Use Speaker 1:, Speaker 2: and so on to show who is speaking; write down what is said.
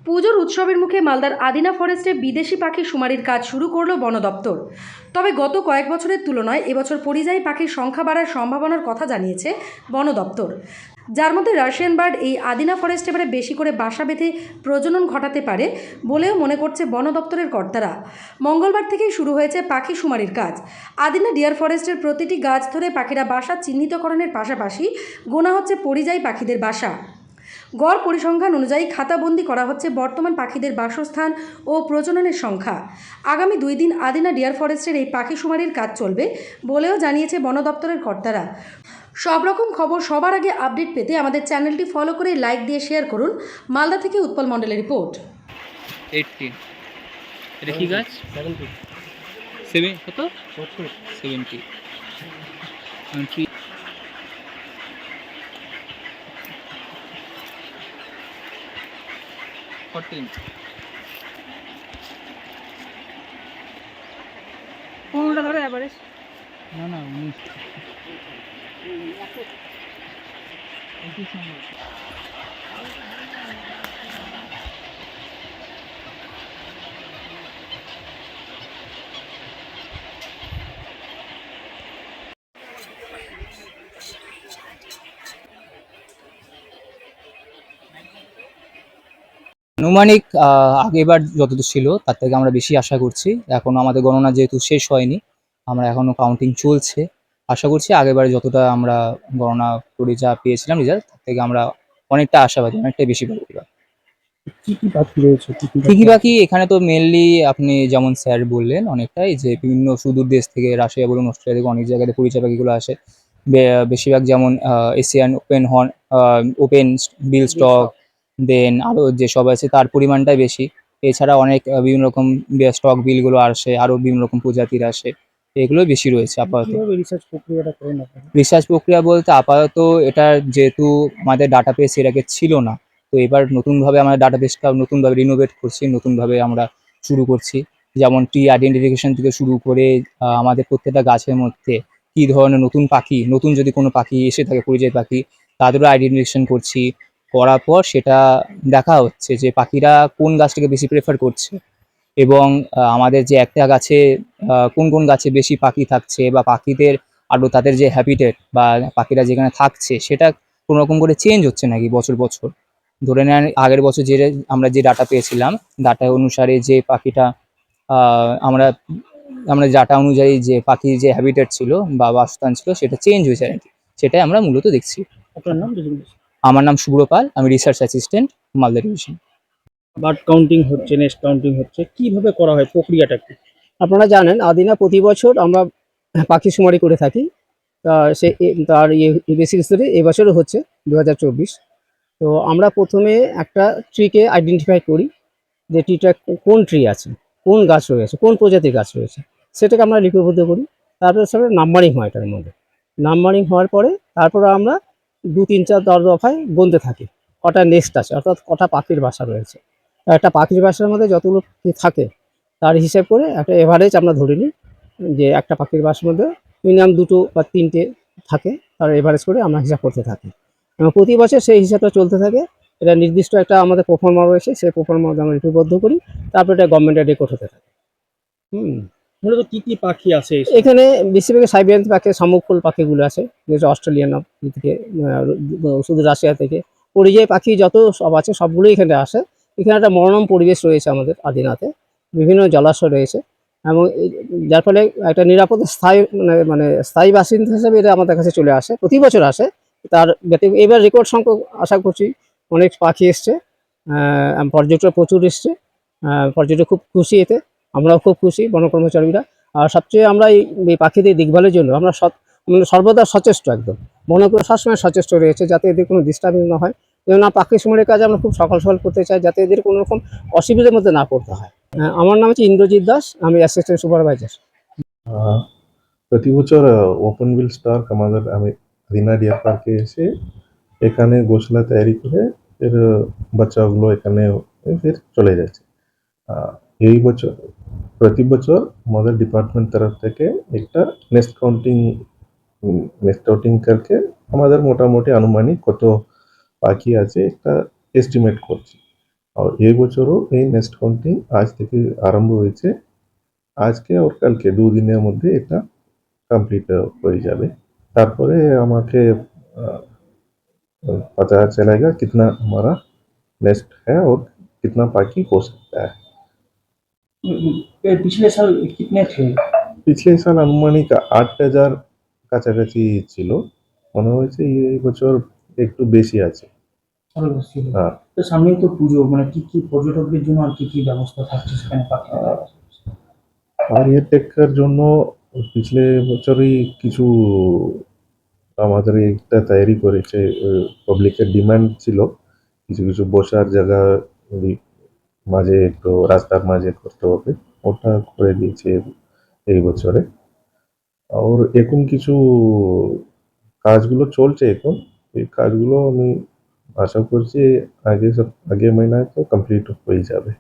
Speaker 1: পুজোর উৎসবের মুখে মালদার আদিনা ফরেস্টে বিদেশি পাখি শুমারির কাজ শুরু করল বন দপ্তর। তবে গত কয়েক বছরের তুলনায় এবছর পরিযায়ী পাখির সংখ্যা বাড়ার সম্ভাবনার কথা জানিয়েছে বন দপ্তর, যার মধ্যে রাশিয়ান বার্ড এই আদিনা ফরেস্টে এবারে বেশি করে বাসা বেঁধে প্রজনন ঘটাতে পারে বলেও মনে করছে বন দপ্তরের কর্তারা। মঙ্গলবার থেকেই শুরু হয়েছে পাখি শুমারির কাজ। আদিনা ডিয়ার ফরেস্টের প্রতিটি গাছ ধরে পাখিরা বাসা চিহ্নিতকরণের পাশাপাশি গোনা হচ্ছে পরিযায়ী পাখিদের বাসা। গড় পরিসংখ্যান অনুযায়ী খাতাবন্দি করা হচ্ছে বর্তমান পাখিদের বাসস্থান ও প্রজননের সংখ্যা। আগামী 2 দিন আদিনা ডিয়ার ফরেস্টের এই পাখি শুমারির কাজ চলবে বলেও জানিয়েছে বন দপ্তরের কর্তারা। সব রকম খবর সবার আগে আপডেট পেতে আমাদের চ্যানেলটি ফলো করে লাইক দিয়ে শেয়ার করুন। মালদা থেকে উৎপল মণ্ডলের রিপোর্ট।
Speaker 2: 80 এটা কি গাছ? 7 কত? 70 14
Speaker 3: কোনটা ধরে এভারেজ?
Speaker 2: না 19 আনুমানিক আগেবার যতদূর ছিল তার থেকে আমরা বেশি আশা করছি। এখনো আমাদের গণনা যেহেতু শেষ হয়নি, আমরা এখনো কাউন্টিং চলছে। আশা করছি আগেবার যতটা আমরা গণনা করে যা পেয়েছিলাম রেজাল্ট, তার থেকে আমরা অনেকটা আশাবাদী, অনেকটাই বেশি পাবো এবার।
Speaker 4: কি কি পাখি রয়েছে?
Speaker 2: ঠিকই বাকি এখানে তো মেনলি আপনি যেমন স্যার বললেন অনেকটাই, যে বিভিন্ন সুদূর দেশ থেকে, রাশিয়া বলুন, অস্ট্রেলিয়া থেকে অনেক জায়গাতে পরিচয় পাখিগুলো আসে। বেশিরভাগ যেমন এশিয়ান ওপেন বিল স্টক, দেন আরও যেসব আছে তার পরিমাণটাই বেশি। এছাড়া অনেক বিভিন্ন রকম স্টক বিলগুলো আসে, আরও বিভিন্ন রকম প্রজাতির আসে, এগুলো বেশি রয়েছে আপাতত।
Speaker 4: কিভাবে রিসার্চ প্রক্রিয়াটা করেন আপনারা?
Speaker 2: রিসার্চ প্রক্রিয়া বলতে আপাতত এটার যেহেতু আমাদের ডাটাবেস এর আগে ছিল না, তো এবার নতুনভাবে আমরা ডাটাবেসটা নতুনভাবে রিনোভেট করছি, নতুনভাবে আমরা শুরু করছি। যেমন ট্রি আইডেন্টিফিকেশন থেকে শুরু করে আমাদের প্রত্যেকটা গাছের মধ্যে কী ধরনের নতুন পাখি, নতুন যদি কোনো পাখি এসে থাকে পরিযায়ী পাখি, তাদেরও আইডেন্টিফিকেশন করছি। করার পর সেটা দেখা হচ্ছে যে পাখিরা কোন গাছটাকে বেশি প্রেফার করছে, এবং আমাদের যে একটা গাছে কোন কোন গাছে বেশি পাখি থাকছে, বা পাখিদের আরও তাদের যে হ্যাবিটেট বা পাখিরা যেখানে থাকছে সেটা কোনো রকম করে চেঞ্জ হচ্ছে নাকি বছর বছর। ধরে নেন আগের বছর যে আমরা যে ডাটা পেয়েছিলাম, ডাটা অনুসারে যে পাখিটা আমরা আমরা ডাটা অনুযায়ী যে পাখির যে হ্যাবিটেট ছিল বা বাসস্থান ছিল সেটা চেঞ্জ হয়েছে নাকি, সেটাই আমরা মূলত দেখছি।
Speaker 4: আপনার নাম যদি?
Speaker 2: আমার নাম শুভ্র পাল, আমি research assistant Malda division.
Speaker 4: Bird counting হচ্ছে, নেস্ট কাউন্টিং হচ্ছে, কিভাবে করা হয় প্রক্রিয়াটা কি?
Speaker 3: আপনারা জানেন আদিনা প্রতি বছর আমরা পাখি শুমারি করে থাকি। তার বেসিক স্তরে এবছরও হচ্ছে 2024। তো আমরা প্রথমে একটা ট্রিকে আইডেন্টিফাই করি যে ট্রিটা কোন ট্রি আছে, কোন গাছ রয়েছে, কোন প্রজাতির গাছ রয়েছে, সেটাকে আমরা লিপিবদ্ধ করি। তারপরে সেটা নাম্বারিং হয় এটার মধ্যে। নাম্বারিং হওয়ার পরে তারপরে আমরা 2, 3, 4, 10 দফায় গুনতে থাকি কটা নেস্ট আছে, অর্থাৎ কটা পাখির বাসা রয়েছে। একটা পাখির বাসার মধ্যে যতগুলো পাখি থাকে তার হিসাব করে একটা এভারেজ আমরা ধরে নিই যে একটা পাখির বাসার মধ্যে মিনিমাম 2 বা 3টে থাকে, তার এভারেজ করে আমরা হিসাব করতে থাকি এবং প্রতি বছর সেই হিসাবটা চলতে থাকে। এটা নির্দিষ্ট একটা আমাদের প্রোফর্মা রয়েছে, সেই প্রোফর্মা আমরা লিপিবদ্ধ করি, তারপর এটা গভর্নমেন্টের রেকর্ড হতে থাকে।
Speaker 4: মূলত কি কি পাখি আছে
Speaker 3: এখানে বেশিরভাগ সাইবেরিয়ান পাখি, শামুকফুল পাখিগুলো আছে, যেটা অস্ট্রেলিয়ান থেকে, শুধু রাশিয়া থেকে। পরিযায়ী পাখি যত সব আছে সবগুলোই এখানে আসে। এখানে একটা মনোরম পরিবেশ রয়েছে আমাদের আদিনাতে, বিভিন্ন জলাশয় রয়েছে এবং যার ফলে একটা নিরাপদ স্থায়ী স্থায়ী বাসিন্দা হিসেবে এটা আমাদের কাছে চলে আসে, প্রতি বছর আসে। তার এবার রেকর্ড সংখ্যক আশা করছি অনেক পাখি এসছে, পর্যটক প্রচুর এসছে, পর্যটক খুব খুশি এতে, আমরাও খুব খুশি বন কর্মচারীরা। আর সবচেয়ে আমরা এই পাখিদের দেখভালের জন্য আমরা সর্বদা সচেষ্ট, একদম বন সবসময় সচেষ্ট রয়েছে যাতে এদের কোনো ডিস্টার্বিং না হয়। যেমন পাখি শুমারির কাজ আমরা খুব সকাল সকাল করতে চাই যাতে এদের কোনো রকম অসুবিধার মধ্যে না পড়তে হয়। আমার নাম হচ্ছে ইন্দ্রজিৎ দাস, আমি অ্যাসিস্ট্যান্ট সুপারভাইজার।
Speaker 5: প্রতি বছর ওপেন বিল স্টার আমাদের আমি আদিনা ডিয়ার পার্কে এসে এখানে ঘোষলা তৈরি করে এর বাচ্চাগুলো এখানে ফির চলে যাচ্ছে। এই বছর প্রতি বছর আমাদের ডিপার্টমেন্ট তরফ থেকে একটা নেস্ট কাউন্টিং করকে আমাদের মোটামুটি আনুমানিক কত পাখি আছে একটা এস্টিমেট করছি। আর এই বছরও এই নেস্ট কাউন্টিং আজ থেকে আরম্ভ হয়েছে। আজকে আর কালকে 2 দিনের মধ্যে এটা কমপ্লিট হয়ে যাবে। তারপরে আমাকে पता चलेगा कितना हमारा नेस्ट है और कितना बाकी हो सकता है।
Speaker 4: पिछले साल कितने थे?
Speaker 5: পিছলে সাল আনুমানিক 8,000 কাছাকাছি ছিল, মনে হয়েছে এই বছর একটু বেশি আছে।
Speaker 4: আরো বেশি ছিল।
Speaker 5: হ্যাঁ,
Speaker 4: তো সামনেই তো পুজো, মানে কি কি পর্যটকদের জন্য আর কি কি ব্যবস্থা থাকছে সেখানে পাখি দেখার?
Speaker 5: আর এর টেক্কার জন্য পিছলে বছরই কিছু আমাদের একটা তৈরি করেছে। পাবলিকের ডিমান্ড ছিল কিছু কিছু বসার জায়গা মাঝে একটু রাস্তার মাঝে করতে হবে, ওটা করে দিয়েছে এই বছরে। আর এখন কিছু কাজগুলো চলছে এখন, এই কাজগুলো আমি আশা করছি আগে মহিনায় তো কমপ্লিট হয়ে যাবে।